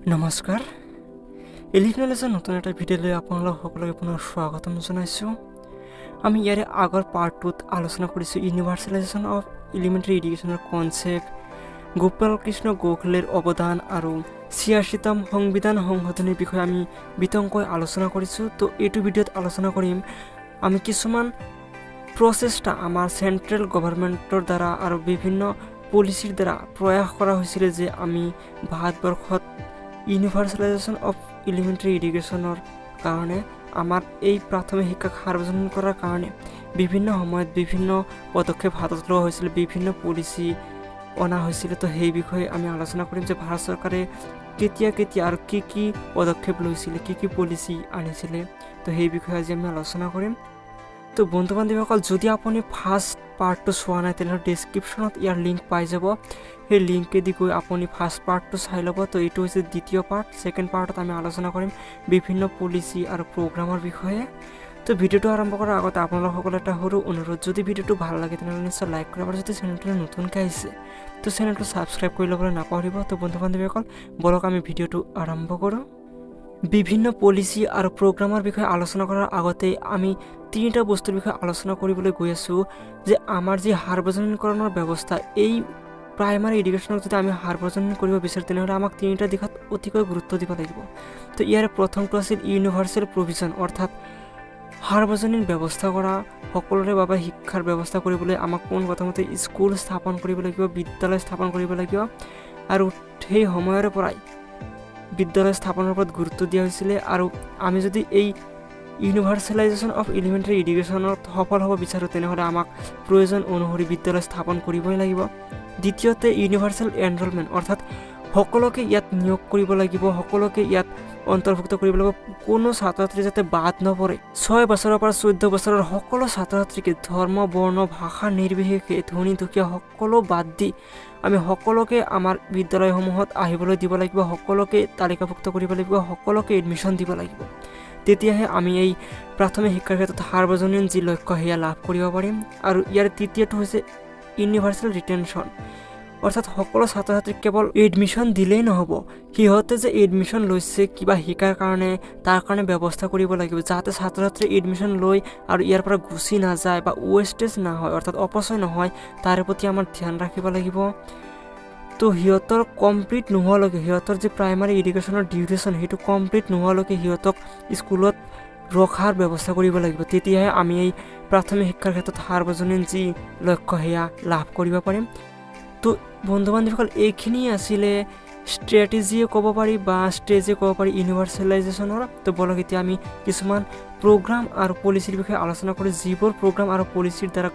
নমস্কাৰ এলিফিনেলেজৰ নতুন এটা ভিডিঅ'লৈ আপোনালোক সকলোকে পুনৰ স্বাগতম জনাইছোঁ। আমি ইয়াৰে আগৰ পাৰ্টটোত আলোচনা কৰিছোঁ ইউনিভাৰ্চেলাইজেশ্যন অফ এলিমেণ্টাৰী এডুকেশ্যনৰ কনচেপ্ট, গোপাল কৃষ্ণ গোখলেৰ অৱদান আৰু ৮৬তম সংবিধান সংশোধনীৰ বিষয়ে আমি বিতংকৈ আলোচনা কৰিছোঁ। তো এইটো ভিডিঅ'ত আলোচনা কৰিম আমি কিছুমান প্ৰচেষ্টা আমাৰ চেণ্ট্ৰেল গভৰ্ণমেণ্টৰ দ্বাৰা আৰু বিভিন্ন পলিচিৰ দ্বাৰা প্ৰয়াস কৰা হৈছিলে যে আমি ভাৰতবৰ্ষত ইউনিভাৰ্চেলাইজেশ্যন অফ এলিমেণ্টাৰী এডুকেশ্যনৰ কাৰণে আমাৰ এই প্ৰাথমিক শিক্ষাক সাৰ্বজনীন কৰাৰ কাৰণে বিভিন্ন সময়ত বিভিন্ন পদক্ষেপ হাতত লোৱা হৈছিলে, বিভিন্ন পলিচি অনা হৈছিলে। তো সেই বিষয়ে আমি আলোচনা কৰিম যে ভাৰত চৰকাৰে কেতিয়া আৰু কি পদক্ষেপ লৈছিলে, কি পলিচি আনিছিলে। তো সেই বিষয়ে আজি আমি আলোচনা কৰিম। তো বন্ধু বান্ধৱীসকল, যদি আপুনি ফাৰ্ষ্ট পাৰ্টটো চোৱা নাই তেনেহ'লে ডেছক্ৰিপশ্যনত ইয়াৰ লিংক পাই যাব। সেই লিংকেদি গৈ আপুনি ফাৰ্ষ্ট পাৰ্টটো চাই ল'ব। তো এইটো হৈছে দ্বিতীয় পাৰ্ট। ছেকেণ্ড পাৰ্টত আমি আলোচনা কৰিম বিভিন্ন পলিচি আৰু প্ৰগ্ৰামৰ বিষয়ে। তো ভিডিঅ'টো আৰম্ভ কৰাৰ আগতে আপোনালোকসকলে এটা সৰু অনুৰোধ, যদি ভিডিঅ'টো ভাল লাগে তেনেহ'লে নিশ্চয় লাইক কৰিব, আৰু যদি চেনেলটো নতুনকৈ আহিছে তো চেনেলটো ছাবস্ক্ৰাইব কৰি ল'বলৈ নাপাহৰিব। তো বন্ধু বান্ধৱীসকল, বলক আমি ভিডিঅ'টো আৰম্ভ কৰোঁ। বিভিন্ন পলিচি আৰু প্ৰগ্ৰামৰ বিষয়ে আলোচনা কৰাৰ আগতে আমি তিনিটা বস্তুৰ বিষয়ে আলোচনা কৰিবলৈ গৈ আছোঁ যে আমাৰ যি সাৰ্বজনীকৰণৰ ব্যৱস্থা, এই প্ৰাইমাৰী এডুকেশ্যনক যদি আমি সাৰ্বজনীন কৰিব বিচাৰোঁ তেনেহ'লে আমাক তিনিটা দিশত অতিকৈ গুৰুত্ব দিব লাগিব। তো ইয়াৰে প্ৰথমটো আছিল ইউনিভাৰ্চেল প্ৰভিজন, অৰ্থাৎ সাৰ্বজনীন ব্যৱস্থা কৰা, সকলোৰে বাবে শিক্ষাৰ ব্যৱস্থা কৰিবলৈ আমাক পোনপ্ৰথমতে স্কুল স্থাপন কৰিব লাগিব, বিদ্যালয় স্থাপন কৰিব লাগিব। আৰু সেই সময়ৰে পৰাই বিদ্যালয় স্থাপনৰ ওপৰত গুৰুত্ব দিয়া হৈছিলে। আৰু আমি যদি এই ইউনিভাৰ্চেলাইজেশ্যন অফ এলিমেণ্টাৰী এডুকেশ্যনত সফল হ'ব বিচাৰোঁ তেনেহ'লে আমাক প্ৰয়োজন অনুসৰি বিদ্যালয় স্থাপন কৰিবই লাগিব। দ্বিতীয়তে ইউনিভাৰ্চেল এনৰলমেণ্ট, অৰ্থাৎ সকলোকে ইয়াত নিয়োগ কৰিব লাগিব, সকলোকে ইয়াত অন্তৰ্ভুক্ত কৰিব লাগিব, কোনো ছাত্ৰ ছাত্ৰী যাতে বাদ নপৰে। ৬ বছৰৰ পৰা ১৪ বছৰৰ সকলো ছাত্ৰ ছাত্ৰীকে ধৰ্ম, বৰ্ণ, ভাষা নিৰ্বিশেষে ধনী দুখীয়া সকলো বাদ দি আমি সকলোকে আমাৰ বিদ্যালয়সমূহত আহিবলৈ দিব লাগিব, সকলোকে তালিকাভুক্ত কৰিব লাগিব, সকলোকে এডমিশ্যন দিব লাগিব। তেতিয়াহে আমি এই প্ৰাথমিক শিক্ষাৰ ক্ষেত্ৰত সাৰ্বজনীন যি লক্ষ্য সেয়া লাভ কৰিব পাৰিম। আৰু ইয়াৰ তৃতীয়টো হৈছে ইউনিভাৰ্চেল ৰিটেনশ্যন, অৰ্থাৎ সকলো ছাত্ৰ ছাত্ৰীক কেৱল এডমিশ্যন দিলেই নহ'ব, সিহঁতে যে এডমিশ্যন লৈছে কিবা শিকাৰ কাৰণে তাৰ কাৰণে ব্যৱস্থা কৰিব লাগিব, যাতে ছাত্ৰ ছাত্ৰীয়ে এডমিশ্যন লৈ আৰু ইয়াৰ পৰা গুচি নাযায় বা ৱেষ্টেজ নহয়, অৰ্থাৎ অপচয় নহয়, তাৰ প্ৰতি আমাৰ ধ্যান ৰাখিব লাগিব। তো সিহঁতৰ কমপ্লিট নোহোৱালৈকে, সিহঁতৰ যি প্ৰাইমাৰী এডুকেশ্যনৰ ডিউৰেশ্যন সেইটো কমপ্লিট নোহোৱালৈকে সিহঁতক স্কুলত ৰখাৰ ব্যৱস্থা কৰিব লাগিব। তেতিয়াহে আমি এই প্ৰাথমিক শিক্ষাৰ ক্ষেত্ৰত সাৰ্বজনীন যি লক্ষ্য সেয়া লাভ কৰিব পাৰিম। তো বন্ধু বান্ধৱীসকল, এইখিনি আছিলে ষ্ট্ৰেটেজিয়ে ক'ব পাৰি বা ষ্টেজে ক'ব পাৰি ইউনিভাৰ্চেলাইজেশ্যনৰ। তো বলক এতিয়া আমি কিছুমান প্ৰগ্ৰাম আৰু পলিচিৰ বিষয়ে আলোচনা কৰি যিবোৰ প্ৰগ্ৰাম আৰু পলিচিৰ দ্বাৰা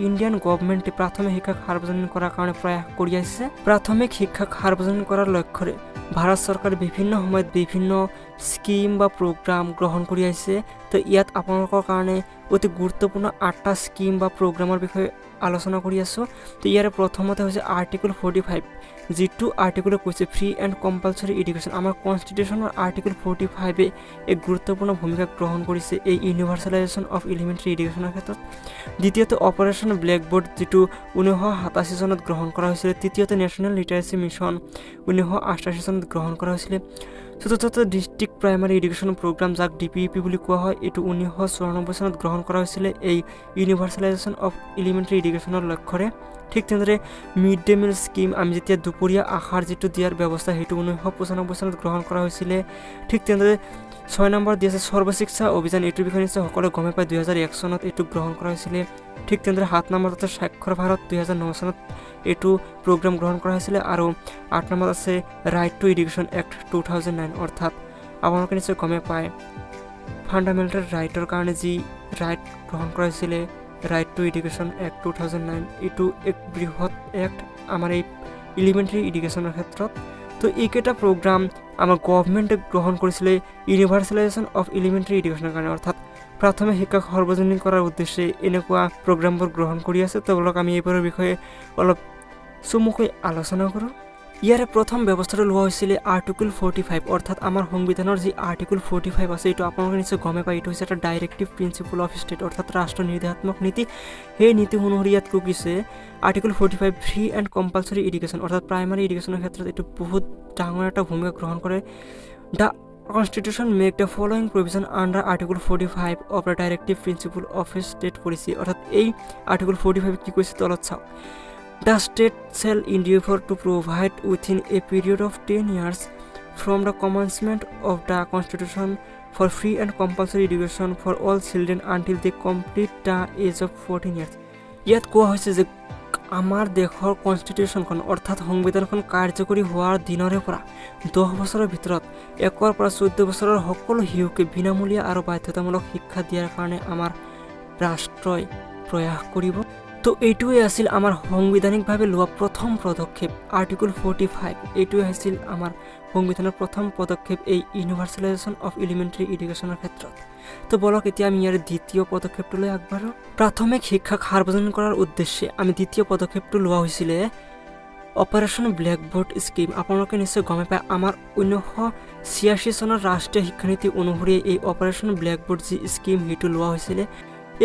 ইণ্ডিয়ান গভৰ্ণমেণ্টে প্ৰাথমিক শিক্ষাক সাৰ্বজনীন কৰাৰ কাৰণে প্ৰয়াস কৰি আহিছে। প্ৰাথমিক শিক্ষাক সাৰ্বজনীন কৰাৰ লক্ষ্যৰে ভাৰত চৰকাৰে বিভিন্ন সময়ত বিভিন্ন স্কিম বা প্ৰগ্ৰাম গ্ৰহণ কৰি আহিছে। তো ইয়াত আপোনালোকৰ কাৰণে অতি গুৰুত্বপূৰ্ণ 8টা স্কিম বা প্ৰগ্ৰামৰ বিষয়ে আলোচনা কৰি আছোঁ। তো ইয়াৰে প্ৰথমতে হৈছে আৰ্টিকল 45, যিটো আৰ্টিকলে কৈছে ফ্ৰী এণ্ড কম্পালচৰি এডুকেশ্যন। আমাৰ কনষ্টিটিউশ্যনৰ আৰ্টিকল 45এ এক গুৰুত্বপূৰ্ণ ভূমিকা গ্ৰহণ কৰিছে এই ইউনিভাৰ্চেলাইজেশ্যন অফ এলিমেণ্টাৰী এডুকেশ্যনৰ ক্ষেত্ৰত। দ্বিতীয়তে অপাৰেশ্যন ব্লেকবোৰ্ড, যিটো 1987 চনত গ্ৰহণ কৰা হৈছিলে। তৃতীয়তে নেশ্যনেল লিটাৰেচি মিছন 1988 চনত গ্ৰহণ কৰা হৈছিলে। চতুৰ্থতে ডিষ্ট্ৰিক্ট প্ৰাইমাৰী এডুকেশ্যন প্ৰগ্ৰাম, যাক DPEP বুলি কোৱা হয়, এইটো 1994 চনত গ্ৰহণ কৰা হৈছিলে এই ইউনিভাৰ্চেলাইজেশ্যন অফ এলিমেণ্টাৰী এডুকেশ্যনৰ লক্ষ্যৰে। ঠিক তেনেদৰে মিড ডে মিল স্কিম, আমি যেতিয়া দুপৰীয়া আহাৰ যিটো দিয়াৰ ব্যৱস্থা সেইটো 1995 চনত গ্ৰহণ কৰা হৈছিলে। ঠিক তেনেদৰে 6 নম্বৰ দি আছে সৰ্বশিক্ষা অভিযান, এইটোৰ বিষয়ে নিশ্চয় সকলোৱে গমে পায়, 2001 চনত এইটো গ্ৰহণ কৰা হৈছিলে। ঠিক তেনেদৰে 7 নম্বৰত আছে স্বাক্ষৰ ভাৰত, 2009 চনত এইটো প্ৰগ্ৰাম গ্ৰহণ কৰা হৈছিলে। আৰু 8 নম্বৰত আছে ৰাইট টু এডুকেশ্যন এক্ট 2009, অৰ্থাৎ আপোনালোকে নিশ্চয় গমে পায় ফাণ্ডামেণ্টেল ৰাইটৰ কাৰণে যি ৰাইট গ্ৰহণ কৰা হৈছিলে, ৰাইট টু এডুকেশ্যন এক্ট 2009, এইটো এক বৃহৎ এক্ট আমাৰ এই এলিমেণ্টাৰী এডুকেশ্যনৰ ক্ষেত্ৰত। তো এইকেইটা প্ৰগ্ৰাম আমাৰ গভৰ্ণমেণ্টে গ্ৰহণ কৰিছিলে ইউনিভাৰ্চেলাইজেশ্যন অফ এলিমেণ্টাৰী এডুকেশ্যনৰ কাৰণে, অৰ্থাৎ প্ৰাথমিক শিক্ষাক সাৰ্বজনীন কৰাৰ উদ্দেশ্যে এনেকুৱা প্ৰগ্ৰামবোৰ গ্ৰহণ কৰি আছে। তো বলক আমি এইবোৰৰ বিষয়ে অলপ চমুকৈ আলোচনা কৰোঁ। ইয়াৰে প্ৰথম ব্যৱস্থাটো লোৱা হৈছিলে আৰ্টিকল 45 অৰ্থাৎ আমাৰ সংবিধানৰ যি আৰ্টিকল 45 আছে এইটো আপোনালোকে নিশ্চয় গমে পায় এইটো হৈছে এটা ডাইৰেক্টিভ প্ৰিন্সিপল অফ ষ্টেট অৰ্থাৎ ৰাষ্ট্ৰ নিৰ্দেশাত্মক নীতি সেই নীতি অনুসৰি ইয়াত কৈছে article 45 free and compulsory education অৰ্থাৎ প্ৰাইমাৰী এডুকেশ্যনৰ ক্ষেত্ৰত এইটো বহুত ডাঙৰ এটা ভূমিকা গ্ৰহণ কৰে the Constitution make the following provision under Article 45 of the Directive Principle of State Policy অর্থাৎ এই Article 45 কি কৈছে তলত চাওক The state shall endeavor to provide within a period of 10 years from the commencement of the Constitution for free and compulsory education for all children until they complete the age of 14 years ইয়াত কোৱা হৈছে যে আমাৰ দেশৰ কনষ্টিটিউশ্যনখন অৰ্থাৎ সংবিধানখন কাৰ্যকৰী হোৱাৰ দিনৰে পৰা 10 বছৰৰ ভিতৰত 1 পৰা 14 বছৰৰ সকলো শিশুকে বিনামূলীয়া আৰু বাধ্যতামূলক শিক্ষা দিয়াৰ কাৰণে আমাৰ ৰাষ্ট্ৰই প্ৰয়াস কৰিব তো এইটোৱে আছিল আমাৰ সংবিধানিকভাৱে লোৱা প্ৰথম পদক্ষেপ আৰ্টিকল 45 এইটোৱে আছিল আমাৰ সংবিধানৰ প্ৰথম পদক্ষেপ এই ইউনিভাৰ্চেলাইজেশ্যন অফ এলিমেণ্টাৰী এডুকেশ্যনৰ ক্ষেত্ৰত তো বলক এতিয়া আমি ইয়াৰ দ্বিতীয় পদক্ষেপটোলৈ আগবাঢ়ো প্ৰাথমিক শিক্ষাক সাৰ্বজনীন কৰাৰ উদ্দেশ্যে আমি দ্বিতীয় পদক্ষেপটো লোৱা হৈছিলে অপাৰেশ্যন ব্লেকবোৰ্ড স্কিম আপোনালোকে নিশ্চয় গমে পায় আমাৰ 1986 চনৰ ৰাষ্ট্ৰীয় শিক্ষানীতি অনুসৰি এই অপাৰেশ্যন ব্লেকবোৰ্ড যি স্কিম সেইটো লোৱা হৈছিলে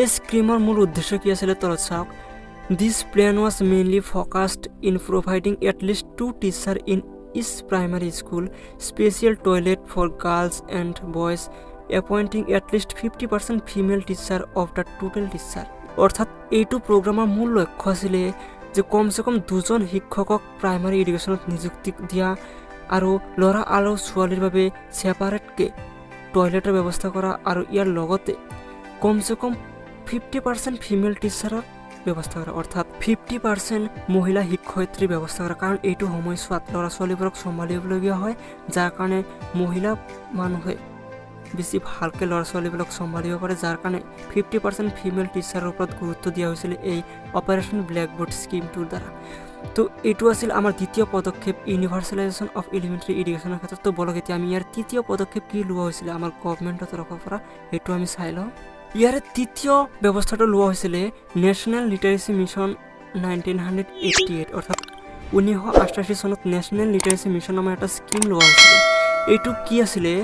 এই স্কিমৰ মূল উদ্দেশ্য কি আছিলে তলত চাওক This plan was mainly focused in providing at least 2 teachers in each primary school, special toilet for girls and boys, appointing at least 50% female teacher of the total teacher. অৰ্থাৎ এইটো প্ৰগ্ৰামৰ মূল লক্ষ্য আছিলে যে কমসে কম 2জন শিক্ষকক প্ৰাইমাৰী এডুকেশ্যনত নিযুক্তি দিয়া আৰু ল'ৰা আৰু ছোৱালীৰ বাবে সেপাৰেটকে টয়লেটৰ ব্যৱস্থা কৰা আৰু ইয়াৰ লগতে কমসে কম 50% ফিমেল টিচাৰৰ ব্যৱস্থা কৰা অৰ্থাৎ 50% মহিলা শিক্ষয়িত্ৰীৰ ব্যৱস্থা কৰা কাৰণ এইটো সময়ছোৱাত ল'ৰা ছোৱালীবোৰক চম্ভালিবলগীয়া হয় যাৰ কাৰণে মহিলা মানুহে বেছি ভালকৈ ল'ৰা ছোৱালীবোৰক চম্ভালিব পাৰে যাৰ কাৰণে 50% ফিমেল টিচাৰৰ ওপৰত গুৰুত্ব দিয়া হৈছিল এই অপাৰেশ্যন ব্লেকবোৰ্ড স্কিমটোৰ দ্বাৰা তো এইটো আছিল আমাৰ দ্বিতীয় পদক্ষেপ ইউনিভাৰ্চেলাইজেশ্যন অফ এলিমেণ্টাৰী এডুকেশ্যনৰ ক্ষেত্ৰত তো বলক এতিয়া আমি ইয়াৰ তৃতীয় পদক্ষেপ কি লোৱা হৈছিলে আমাৰ গভৰ্ণমেণ্টৰ তৰফৰ পৰা সেইটো আমি চাই লওঁ ইয়াৰে তৃতীয় ব্যৱস্থাটো লোৱা হৈছিলে নেশ্যনেল লিটাৰেচি মিছন 1988 অৰ্থাৎ 1988 চনত নেশ্যনেল লিটাৰেচি মিছন নামৰ এটা স্কিম লোৱা হৈছিলে এইটো কি আছিলে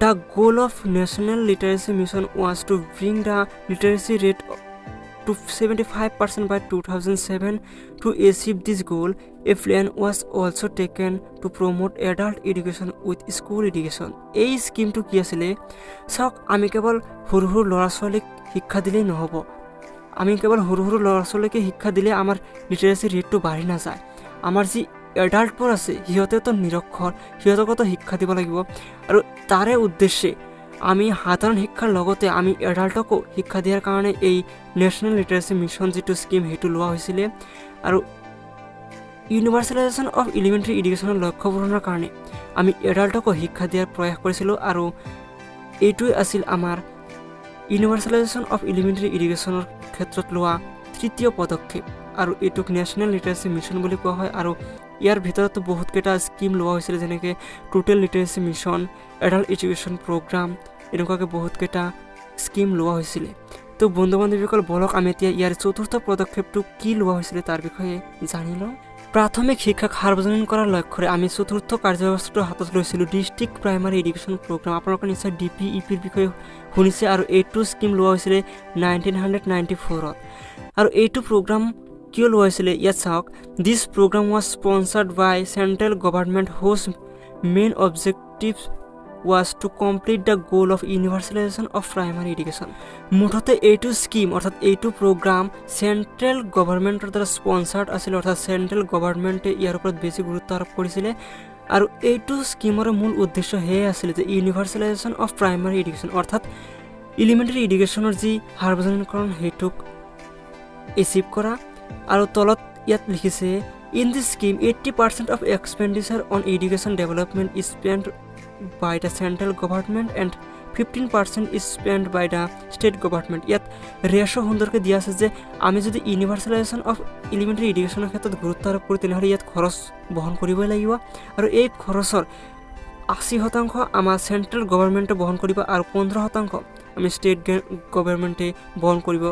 The goal of National Literacy Mission was to bring the literacy rate to 75% by 2007. To achieve this goal, a plan was also taken to promote adult education with school education. এই স্কিমটো কি আছিলে চাওক আমি কেৱল সৰু সৰু ল'ৰা ছোৱালীক শিক্ষা দিলেই নহ'ব আমি কেৱল সৰু সৰু ল'ৰা ছোৱালীকে শিক্ষা দিলে আমাৰ লিটাৰেচি ৰেটটো বাঢ়ি নাযায় আমাৰ যি এডাল্টবোৰ আছে সিহঁতেতো নিৰক্ষৰ সিহঁতকতো শিক্ষা দিব লাগিব আৰু তাৰে উদ্দেশ্যে আমি সাধাৰণ শিক্ষাৰ লগতে আমি এডাল্টকো শিক্ষা দিয়াৰ কাৰণে এই নেশ্যনেল লিটাৰেচি মিছন যিটো স্কিম সেইটো লোৱা হৈছিলে আৰু ইউনিভাৰ্চেলাইজেশ্যন অফ এলিমেণ্টাৰী এডুকেশ্যনৰ লক্ষ্য পূৰণৰ কাৰণে আমি এডাল্টকো শিক্ষা দিয়াৰ প্ৰয়াস কৰিছিলোঁ আৰু এইটোৱে আছিল আমাৰ ইউনিভাৰ্চেলাইজেশ্যন অফ এলিমেণ্টাৰী এডুকেশ্যনৰ ক্ষেত্ৰত লোৱা তৃতীয় পদক্ষেপ আৰু এইটোক নেশ্যনেল লিটাৰেচি মিছন বুলি কোৱা হয় আৰু ইয়াৰ ভিতৰতো বহুতকেইটা স্কিম লোৱা হৈছিলে যেনেকৈ total literacy mission adult education programme এনেকুৱাকৈ বহুতকেইটা স্কিম লোৱা হৈছিলে তো বন্ধু বান্ধৱীসকল বলক আমি এতিয়া ইয়াৰ চতুৰ্থ পদক্ষেপটো কি লোৱা হৈছিলে তাৰ বিষয়ে জানি লওঁ প্ৰাথমিক শিক্ষাক সাৰ্বজনীন কৰাৰ লক্ষ্যৰে আমি চতুৰ্থ কাৰ্যব্যৱস্থাটো হাতত লৈছিলোঁ ডিষ্ট্ৰিক্ট প্ৰাইমাৰী এডুকেশ্যন প্ৰগ্ৰাম আপোনালোকে নিশ্চয় DPEPৰ বিষয়ে শুনিছে আৰু এইটো স্কিম লোৱা হৈছিলে 1994ত আৰু এইটো প্ৰগ্ৰাম কিয় লোৱা হৈছিলে ইয়াত চাওক this program was sponsored by central government whose main objective was to complete the goal of universalization of primary education. মুঠতে এইটো স্কিম অৰ্থাৎ এইটো প্ৰগ্ৰাম চেণ্ট্ৰেল গভৰ্ণমেণ্টৰ দ্বাৰা স্পনচাৰ্ড আছিল অৰ্থাৎ চেণ্ট্ৰেল গভৰ্ণমেণ্টে ইয়াৰ ওপৰত বেছি গুৰুত্ব আৰোপ কৰিছিলে আৰু এইটো স্কিমৰ মূল উদ্দেশ্য সেয়ে আছিল যে ইউনিভাৰ্চেলাইজেশ্যন অফ প্ৰাইমাৰী এডুকেশ্যন অৰ্থাৎ এলিমেণ্টাৰী এডুকেশ্যনৰ যি সাৰ্বজনীকৰণ সেইটোক এচিভ কৰা আৰু তলত ইয়াত লিখিছে in this scheme 80% of expenditure on education development is spent by the central government and 15% is spent by the state government. ইয়াত ৰেশো সুন্দৰকৈ দিয়া আছে যে আমি যদি ইউনিভাৰ্চেলাইজেশ্যন অফ এলিমেণ্টাৰী এডুকেশ্যনৰ ক্ষেত্ৰত গুৰুত্ব আৰোপ কৰোঁ তেনেহ'লে ইয়াত খৰচ বহন কৰিবই লাগিব আৰু এই খৰচৰ 80% আমাৰ চেণ্ট্ৰেল গভৰ্ণমেণ্টে বহন কৰিব আৰু 15% আমি ষ্টেট গভৰ্ণমেণ্টে বহন কৰিব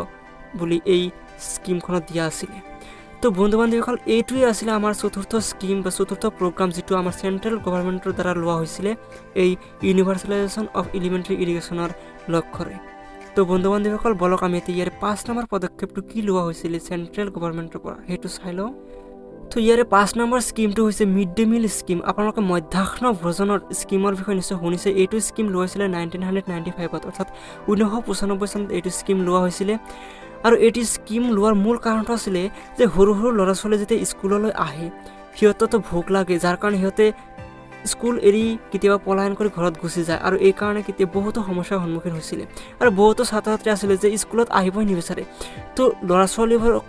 বুলি এই স্কিমখনত দিয়া আছিলে তো বন্ধু বান্ধৱীসকল এইটোৱে আছিলে আমাৰ চতুৰ্থ স্কিম বা চতুৰ্থ প্ৰগ্ৰাম যিটো আমাৰ চেণ্ট্ৰেল গভৰ্ণমেণ্টৰ দ্বাৰা লোৱা হৈছিলে এই ইউনিভাৰ্চেলাইজেশ্যন অফ এলিমেণ্টাৰী এডুকেশ্যনৰ লক্ষ্যৰে। তো বন্ধু বান্ধৱীসকল বলক আমি এতিয়া ইয়াৰ 5 নম্বৰ পদক্ষেপটো কি লোৱা হৈছিলে চেণ্ট্ৰেল গভৰ্ণমেণ্টৰ পৰা সেইটো চাই লওঁ। তো ইয়াৰে 5 নম্বৰ স্কিমটো হৈছে মিড ডে মিল স্কিম। আপোনালোকে মধ্যাহ্ন ভোজনৰ স্কিমৰ বিষয়ে নিশ্চয় শুনিছে। এইটো স্কিম লোৱা হৈছিলে 1995 অৰ্থাৎ 1995 চনত এইটো স্কিম লোৱা হৈছিলে। আৰু এইটো স্কিম লোৱাৰ মূল কাৰণটো আছিলে যে সৰু সৰু ল'ৰা ছোৱালী যেতিয়া স্কুললৈ আহে সিহঁততো ভোক লাগে, যাৰ কাৰণে সিহঁতে স্কুল এৰি কেতিয়াবা পলায়ন কৰি ঘৰত গুচি যায় আৰু এই কাৰণে কেতিয়াবা বহুতো সমস্যাৰ সন্মুখীন হৈছিলে আৰু বহুতো ছাত্ৰ ছাত্ৰী আছিলে যে স্কুলত আহিবই নিবিচাৰে। তো ল'ৰা ছোৱালীবোৰক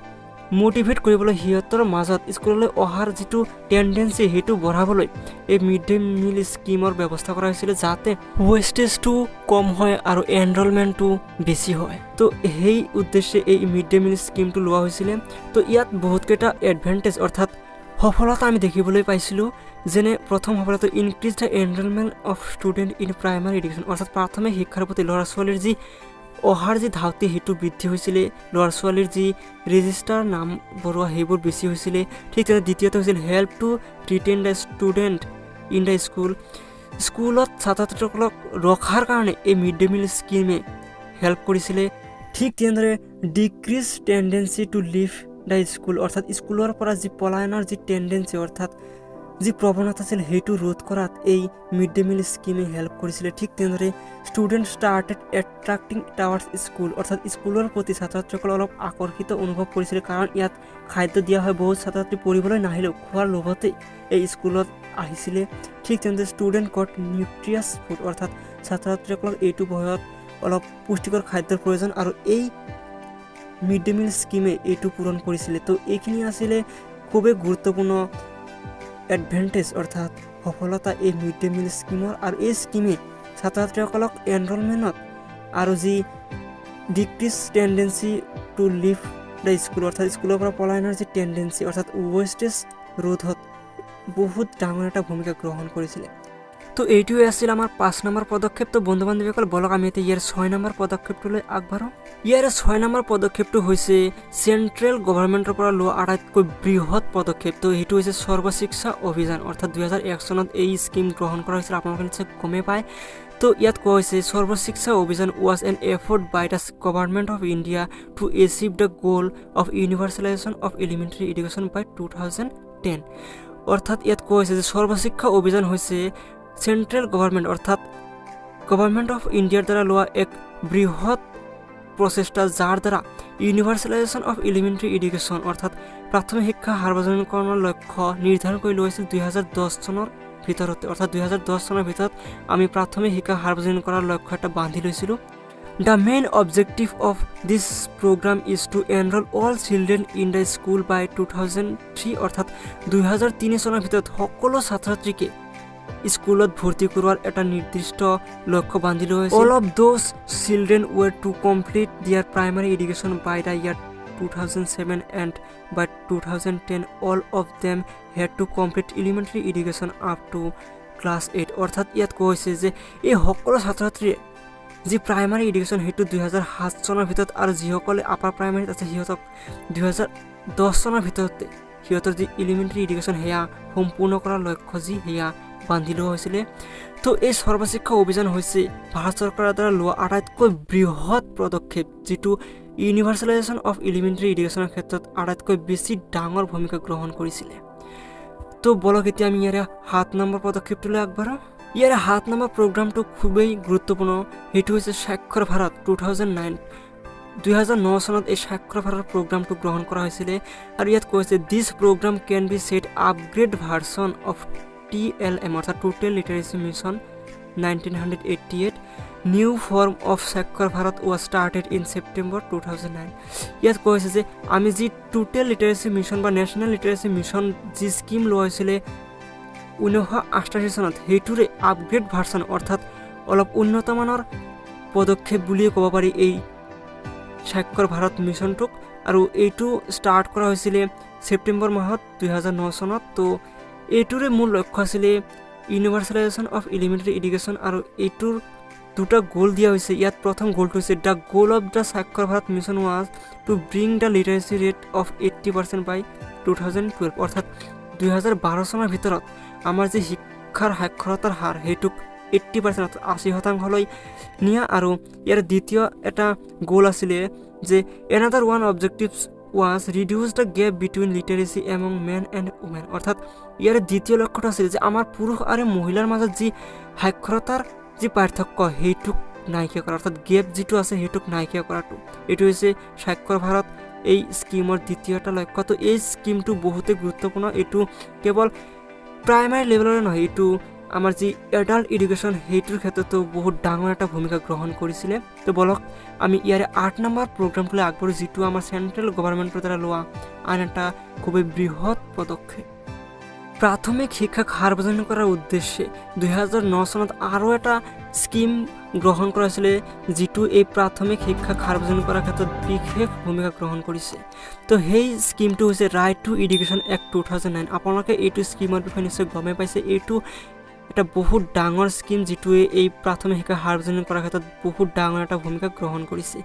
মোটিভেট কৰিবলৈ সিহঁতৰ মাজত স্কুললৈ অহাৰ যিটো টেণ্ডেঞ্চি সেইটো বঢ়াবলৈ এই মিড ডে মিল স্কিমৰ ব্যৱস্থা কৰা হৈছিলে যাতে ৱেষ্টেজটো কম হয় আৰু এনৰলমেণ্টটো বেছি হয়। তো সেই উদ্দেশ্যে এই মিড ডে মিল স্কিমটো লোৱা হৈছিলে। তো ইয়াত বহুতকেইটা এডভান্টেজ অৰ্থাৎ সফলতা আমি দেখিবলৈ পাইছিলোঁ। যেনে প্ৰথম সফলতা increase the enrolment of student in primary education অৰ্থাৎ প্ৰাথমিক শিক্ষাৰ প্ৰতি ল'ৰা ছোৱালীৰ যি অহাৰ যি ধাউতি সেইটো বৃদ্ধি হৈছিলে, ল'ৰা ছোৱালীৰ যি ৰেজিষ্টাৰ নাম বঢ়োৱা সেইবোৰ বেছি হৈছিলে। ঠিক তেনে দ্বিতীয়তে হৈছিল help to retain the student in the স্কুলত ছাত্ৰ ছাত্ৰীসকলক ৰখাৰ কাৰণে এই মিড ডে মিল স্কিমে হেল্প কৰিছিলে। ঠিক তেনেদৰে decrease tendency to leave the school অৰ্থাৎ স্কুলৰ পৰা যি পলায়নৰ যি টেণ্ডেঞ্চি অৰ্থাৎ যি প্ৰৱণতা আছিল সেইটো ৰোধ কৰাত এই মিড ডে মিল স্কিমে হেল্প কৰিছিলে। ঠিক তেনেদৰে ষ্টুডেণ্ট ষ্টাৰ্টেড এট্ৰাক্টিং টাৱাৰ্ডছ স্কুল অৰ্থাৎ স্কুলৰ প্ৰতি ছাত্ৰ ছাত্ৰীসকল অলপ আকৰ্ষিত অনুভৱ কৰিছিলে, কাৰণ ইয়াত খাদ্য দিয়া হয়। বহুত ছাত্ৰ ছাত্ৰী পঢ়িবলৈ নাহিলেও খোৱাৰ লোভতে এই স্কুলত আহিছিলে। ঠিক তেনেদৰে ষ্টুডেণ্ট গট নিউট্ৰিয়াছ ফুড অৰ্থাৎ ছাত্ৰ ছাত্ৰীসকলক এইটো বয়সত অলপ পুষ্টিকৰ খাদ্যৰ প্ৰয়োজন আৰু এই মিড ডে মিল স্কিমে এইটো পূৰণ কৰিছিলে। তো এইখিনি আছিলে খুবেই গুৰুত্বপূৰ্ণ এডভান্টেজ অৰ্থাৎ সফলতা এই মিড ডে মিল স্কিমৰ। আৰু এই স্কিমে ছাত্ৰ ছাত্ৰীসকলক এনৰলমেণ্টত আৰু যি decrease tendency to leave the school অৰ্থাৎ স্কুলৰ পৰা পলায়নৰ যি টেণ্ডেঞ্চি অৰ্থাৎ ৱেষ্টেজ ৰোধত বহুত ডাঙৰ এটা ভূমিকা গ্ৰহণ কৰিছিলে। তো এইটোৱে আছিল আমাৰ 5 নম্বৰ পদক্ষেপ। তো বন্ধু বান্ধৱীসকল বলক আমি এতিয়া ইয়াৰ 6 নম্বৰ পদক্ষেপটোলৈ আগবাঢ়োঁ। ইয়াৰে 6 নম্বৰ পদক্ষেপটো হৈছে চেণ্ট্ৰেল গভৰ্ণমেণ্টৰ পৰা লোৱা আটাইতকৈ বৃহৎ পদক্ষেপ। তো সেইটো হৈছে সৰ্বশিক্ষা অভিযান অৰ্থাৎ 2001 চনত এই স্কিম গ্ৰহণ কৰা হৈছিল, আপোনালোকে নিশ্চয় গমেই পায়। তো ইয়াত কোৱা হৈছে Sarva Shiksha Abhiyan was an effort by the government of India to achieve the goal of universalisation of elementary education by 2010 অৰ্থাৎ ইয়াত কোৱা হৈছে যে সৰ্বশিক্ষা অভিযান হৈছে চেণ্ট্ৰেল গভৰ্ণমেণ্ট অৰ্থাৎ গভৰ্ণমেণ্ট অফ ইণ্ডিয়াৰ দ্বাৰা লোৱা এক বৃহৎ প্ৰচেষ্টা যাৰ দ্বাৰা ইউনিভাৰ্চেলাইজেশ্যন অফ এলিমেণ্টাৰী এডুকেশ্যন অৰ্থাৎ প্ৰাথমিক শিক্ষা সাৰ্বজনীকৰণৰ লক্ষ্য নিৰ্ধাৰণ কৰি লৈছিল 2010 চনৰ ভিতৰতে। অৰ্থাৎ 2010 চনৰ ভিতৰত আমি প্ৰাথমিক শিক্ষা সাৰ্বজনীন কৰাৰ লক্ষ্য এটা বান্ধি লৈছিলোঁ। The main objective of this program is to enrol all children in the school by 2003 অৰ্থাৎ 2003 চনৰ ভিতৰত সকলো ছাত্ৰ ছাত্ৰীকে স্কুলত ভৰ্তি কৰোৱাৰ এটা নিৰ্দিষ্ট লক্ষ্য বান্ধি লোৱা হৈছিল। All of those children were to complete their primary education by the year 2007 and by 2010 all of them had to complete elementary education up to class 8 অৰ্থাৎ ইয়াত কোৱা হৈছে যে এই সকলো ছাত্ৰ ছাত্ৰীয়ে যি প্ৰাইমাৰী এডুকেশ্যন সেইটো 2007 চনৰ ভিতৰত আৰু যিসকলে আপাৰ প্ৰাইমাৰীত আছে সিহঁতক 2010 চনৰ ভিতৰতে সিহঁতৰ যি এলিমেণ্টাৰী এডুকেশ্যন সেয়া সম্পূৰ্ণ কৰাৰ লক্ষ্য যি সেয়া বান্ধি লোৱা হৈছিলে। তো এই সৰ্বশিক্ষা অভিযান হৈছে ভাৰত চৰকাৰৰ দ্বাৰা লোৱা আটাইতকৈ বৃহৎ পদক্ষেপ যিটো ইউনিভাৰ্চেলাইজেশ্যন অফ এলিমেণ্টাৰী এডুকেশ্যনৰ ক্ষেত্ৰত আটাইতকৈ বেছি ডাঙৰ ভূমিকা গ্ৰহণ কৰিছিলে। তো বলক এতিয়া আমি ইয়াৰে 7 নম্বৰ পদক্ষেপটোলৈ আগবাঢ়োঁ। ইয়াৰে 7 নম্বৰ প্ৰগ্ৰামটো খুবেই গুৰুত্বপূৰ্ণ, সেইটো হৈছে স্বাক্ষৰ ভাৰত 2009 চনত এই স্বাক্ষৰ ভাৰত প্ৰগ্ৰামটো গ্ৰহণ কৰা হৈছিলে। আৰু ইয়াত কৈছে this program can be set upgrade version of TLM অৰ্থাৎ total literacy mission 1988 new form of Saakshar Bharat was started in September 2009 ইয়াত কোৱা হৈছে যে আমি যি টোটেল লিটাৰেচি মিছন বা নেশ্যনেল লিটাৰেচি মিছন যি স্কিম লোৱা হৈছিলে 1988 চনত সেইটোৰে আপগ্ৰেড ভাৰ্চন অৰ্থাৎ অলপ উন্নতমানৰ পদক্ষেপ বুলিয়ে ক'ব পাৰি এই স্বাক্ষৰ ভাৰত মিছনটোক। আৰু এইটো ষ্টাৰ্ট কৰা হৈছিলে ছেপ্টেম্বৰ মাহত 2009 চনত। তো এইটোৰে মূল লক্ষ্য আছিলে ইউনিভাৰ্চেলাইজেশ্যন অফ এলিমেণ্টাৰী এডুকেশ্যন আৰু এইটোৰ দুটা গোল দিয়া হৈছে। ইয়াত প্ৰথম গোলটো হৈছে দ্য গোল অফ দ্য স্বাক্ষৰ Bharat mission was two bring the লিটাৰেচি rate of 80% বাই 2012, অৰ্থাৎ 2012 চনৰ ভিতৰত আমাৰ যি শিক্ষাৰ সাক্ষৰতাৰ হাৰ সেইটোক 80% 80% নিয়া। আৰু ইয়াৰ দ্বিতীয় এটা গোল আছিলে যে another one objectives was reduce the gap between literacy among men and women, অৰ্থাৎ ইয়াৰ দ্বিতীয় লক্ষ্যটো আছিল যে আমাৰ পুৰুষ আৰু মহিলাৰ মাজত যি সাক্ষৰতাৰ যি পাৰ্থক্য সেইটোক নাইকিয়া কৰা, অৰ্থাৎ গেপ যিটো আছে সেইটোক নাইকিয়া কৰাটো। এইটো হৈছে স্বাক্ষৰ ভাৰত এই স্কিমৰ দ্বিতীয় এটা লক্ষ্য। তো এই স্কিমটো বহুতেই গুৰুত্বপূৰ্ণ। এইটো কেৱল প্ৰাইমাৰী লেভেলৰে নহয়, এইটো আমাৰ যি এডাল্ট এডুকেশ্যন সেইটোৰ ক্ষেত্ৰতো বহুত ডাঙৰ এটা ভূমিকা গ্ৰহণ কৰিছিলে। তো বলক আমি ইয়াৰে 8 নম্বৰ প্ৰগ্ৰামটোলৈ আগবাঢ়ো, যিটো আমাৰ চেণ্ট্ৰেল গভৰ্ণমেণ্টৰ দ্বাৰা লোৱা আন এটা খুবেই বৃহৎ পদক্ষেপ। প্ৰাথমিক শিক্ষাক সাৰ্বজনীন কৰাৰ উদ্দেশ্যে 2009 চনত আৰু এটা স্কিম গ্ৰহণ কৰা হৈছিলে, যিটো এই প্ৰাথমিক শিক্ষাক সাৰ্বজনীন কৰাৰ ক্ষেত্ৰত বিশেষ ভূমিকা গ্ৰহণ কৰিছে। তো সেই স্কিমটো হৈছে ৰাইট টু এডুকেশ্যন এক্ট 2009। আপোনালোকে এইটো স্কিমৰ বিষয়ে নিশ্চয় গমেই পাইছে। এইটো এটা বহুত ডাঙৰ স্কিম, যিটোৱে এই প্ৰাথমিক শিক্ষা সাৰ্বজনীন কৰাৰ ক্ষেত্ৰত বহুত ডাঙৰ এটা ভূমিকা গ্ৰহণ কৰিছে।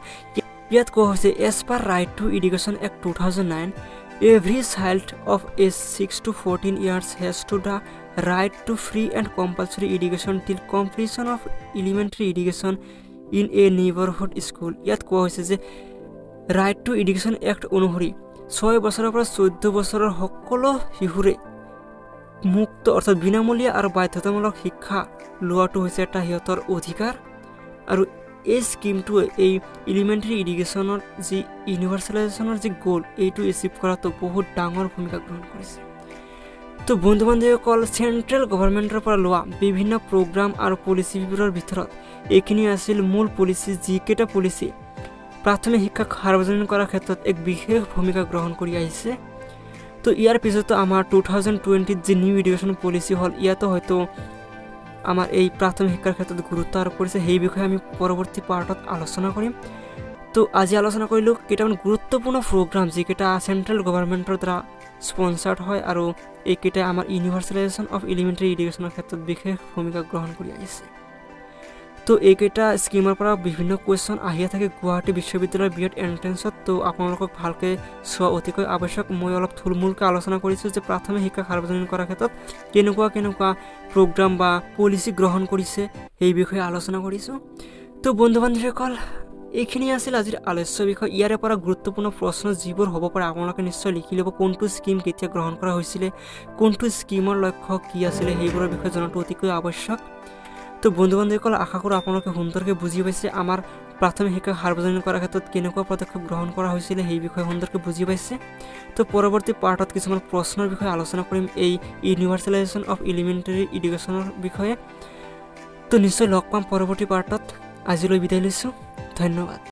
ইয়াত কোৱা হৈছে as per right to education act 2009, every child of age 6 to 14 years has to the right to free and compulsory education till completion of elementary education in a neighborhood school। ইয়াত কোৱা হৈছে যে ৰাইট টু এডুকেশ্যন এক্ট অনুসৰি 6 বছৰৰ পৰা 14 বছৰৰ সকলো শিশুৰে মুক্ত অৰ্থাৎ বিনামূলীয়া আৰু বাধ্যতামূলক শিক্ষা লোৱাটো হৈছে এটা সিহঁতৰ অধিকাৰ। আৰু এই স্কিমটোৱে এই এলিমেণ্টাৰী এডুকেশ্যনৰ যি ইউনিভাৰ্চেলাইজেশ্যনৰ যি গ'ল এইটো এচিভ কৰাটো বহুত ডাঙৰ ভূমিকা গ্ৰহণ কৰিছে। তো বন্ধু বান্ধৱীসকল, চেণ্ট্ৰেল গভৰ্ণমেণ্টৰ পৰা লোৱা বিভিন্ন প্ৰগ্ৰাম আৰু পলিচিবোৰৰ ভিতৰত এইখিনি আছিল মূল পলিচি, যিকেইটা পলিচি প্ৰাথমিক শিক্ষাক সাৰ্বজনীন কৰাৰ ক্ষেত্ৰত এক বিশেষ ভূমিকা গ্ৰহণ কৰি আহিছে। তো ইয়াৰ পিছতো আমাৰ 2020 যি নিউ এডুকেশ্যন পলিচি হ'ল, ইয়াতো হয়তো আমাৰ এই প্ৰাথমিক শিক্ষাৰ ক্ষেত্ৰত গুৰুত্ব আৰোপ কৰিছে। সেই বিষয়ে আমি পৰৱৰ্তী পাৰ্টত আলোচনা কৰিম। তো আজি আলোচনা কৰিলোঁ কেইটামান গুৰুত্বপূৰ্ণ প্ৰগ্ৰাম যিকেইটা চেণ্ট্ৰেল গভৰ্ণমেণ্টৰ দ্বাৰা স্পনচাৰ্ড হয়, আৰু এইকেইটাই আমাৰ ইউনিভাৰ্চেলাইজেশ্যন অফ এলিমেণ্টাৰী এডুকেশ্যনৰ ক্ষেত্ৰত বিশেষ ভূমিকা গ্ৰহণ কৰি আহিছে। তো এইকেইটা স্কিমৰ পৰা বিভিন্ন কুৱেশ্যন আহিয়ে থাকে গুৱাহাটী বিশ্ববিদ্যালয়ৰ বিএড এণ্ট্ৰেঞ্চত। তো আপোনালোকক ভালকৈ চোৱা অতিকৈ আৱশ্যক। মই অলপ থুলমূলকৈ আলোচনা কৰিছোঁ যে প্ৰাথমিক শিক্ষা সাৰ্বজনীন কৰাৰ ক্ষেত্ৰত কেনেকুৱা প্ৰগ্ৰাম বা পলিচি গ্ৰহণ কৰিছে সেই বিষয়ে আলোচনা কৰিছোঁ। তো বন্ধু বান্ধৱীসকল, এইখিনি আছিল আজিৰ আলোচ্য বিষয়। ইয়াৰে পৰা গুৰুত্বপূৰ্ণ প্ৰশ্ন যিবোৰ হ'ব পাৰে আপোনালোকে নিশ্চয় লিখি ল'ব। কোনটো স্কিম কেতিয়া গ্ৰহণ কৰা হৈছিলে, কোনটো স্কিমৰ লক্ষ্য কি আছিলে, সেইবোৰৰ বিষয়ে জনাটো অতিকৈ আৱশ্যক। তো বন্ধু বান্ধৱীসকল, আশা কৰোঁ আপোনালোকে সুন্দৰকৈ বুজি পাইছে আমাৰ প্ৰাথমিক শিক্ষা সাৰ্বজনীন কৰাৰ ক্ষেত্ৰত কেনেকুৱা পদক্ষেপ গ্ৰহণ কৰা হৈছিলে সেই বিষয়ে সুন্দৰকৈ বুজি পাইছে। তো পৰৱৰ্তী পাৰ্টত কিছুমান প্ৰশ্নৰ বিষয়ে আলোচনা কৰিম এই ইউনিভাৰ্চেলাইজেশ্যন অফ এলিমেণ্টাৰী এডুকেশ্যনৰ বিষয়ে। তো নিশ্চয় লগ পাম পৰৱৰ্তী পাৰ্টত। আজিলৈ বিদায় লৈছোঁ, ধন্যবাদ।